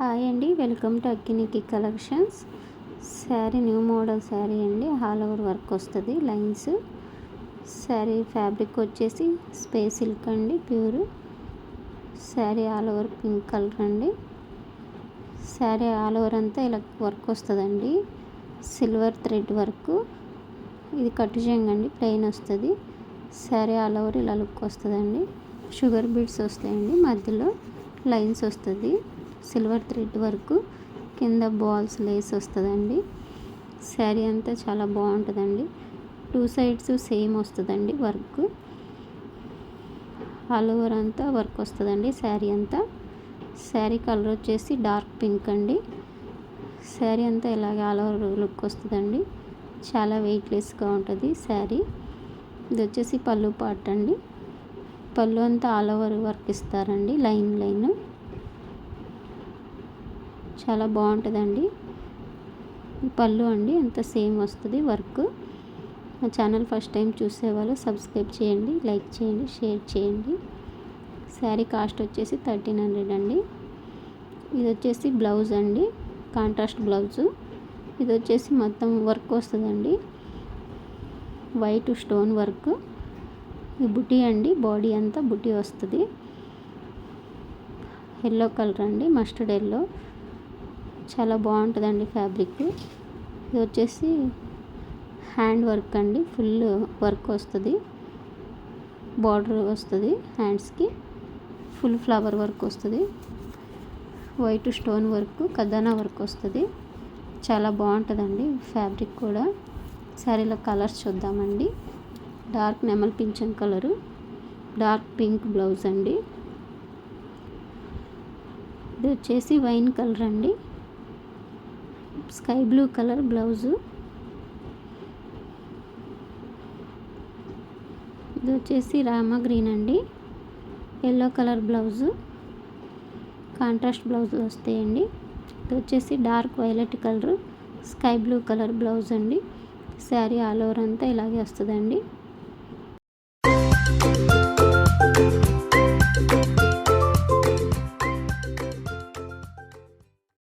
Hi అండి, welcome to అక్కినికి collections. Sari new model sari అండి. ఆల్ ఓవర్ వర్క్ వస్తుంది, లైన్స్. శారీ ఫ్యాబ్రిక్ వచ్చేసి స్పేస్ సిల్క్ అండి, pure. Sari all over pink colour అండి. శారీ ఆల్ ఓవర్ అంతా ఇలా వర్క్ వస్తుందండి, సిల్వర్ థ్రెడ్ వర్క్. ఇది కట్టు చెంగండి, ప్లెయిన్ వస్తుంది. శారీ ఆల్ ఓవర్ ఇలా లుక్ వస్తుందండి. షుగర్ బీడ్స్ వస్తాయండి, మధ్యలో లైన్స్ వస్తుంది, సిల్వర్ థ్రెడ్ వర్క్, కింద బాల్స్ లేస్ వస్తుందండి. శారీ అంతా చాలా బాగుంటుందండి. 2 సైడ్స్ సేమ్ వస్తుందండి వర్క్. ఆల్ ఓవర్ అంతా వర్క్ వస్తుందండి శారీ అంతా. శారీ కలర్ వచ్చేసి డార్క్ పింక్ అండి. శారీ అంతా ఇలాగే ఆల్ ఓవర్ లుక్ వస్తుందండి. చాలా వెయిట్లెస్గా ఉంటుంది శారీ. ఇది వచ్చేసి పళ్ళు పార్ట్ అండి. పళ్ళు అంతా ఆల్ ఓవర్ వర్క్ ఇస్తారండి, లైన్ లైన్. చాలా బాగుంటుందండి. పళ్ళు అండి అంత సేమ్ వస్తుంది వర్క్. మా ఛానల్ ఫస్ట్ టైం చూసేవాళ్ళు సబ్స్క్రైబ్ చేయండి, లైక్ చేయండి, షేర్ చేయండి. శారీ కాస్ట్ వచ్చేసి 1300 అండి. ఇది వచ్చేసి బ్లౌజ్ అండి, కాంట్రాస్ట్ బ్లౌజు. ఇది వచ్చేసి మొత్తం వర్క్ వస్తుందండి, వైట్ స్టోన్ వర్క్. ఇది బుటీ అండి, బాడీ అంతా బుటీ వస్తుంది. ఎల్లో కలర్ అండి, మస్టర్డ్ ఎల్లో. చాలా బాగుంటుందండి ఫ్యాబ్రిక్. ఇది వచ్చేసి హ్యాండ్ వర్క్ అండి, ఫుల్ వర్క్ వస్తుంది. బార్డర్ వస్తుంది హ్యాండ్స్కి, ఫుల్ ఫ్లవర్ వర్క్ వస్తుంది. వైట్ స్టోన్ వర్క్, కదానా వర్క్ వస్తుంది. చాలా బాగుంటుందండి ఫ్యాబ్రిక్ కూడా. శారీలో కలర్స్ చూద్దామండి. డార్క్ నెమల్ పింఛన్ కలరు, డార్క్ పింక్ బ్లౌజ్ అండి. ఇది వచ్చేసి వైన్ కలర్ అండి, స్కై బ్లూ కలర్ బ్లౌజు. ఇది వచ్చేసి రామా గ్రీన్ అండి, ఎల్లో కలర్ బ్లౌజు. కాంట్రాస్ట్ బ్లౌజులు వస్తాయండి. ఇది వచ్చేసి dark violet colour, sky blue colour blouse అండి. శారీ ఆల్ ఓవర్ అంతా ఇలాగే వస్తుందండి.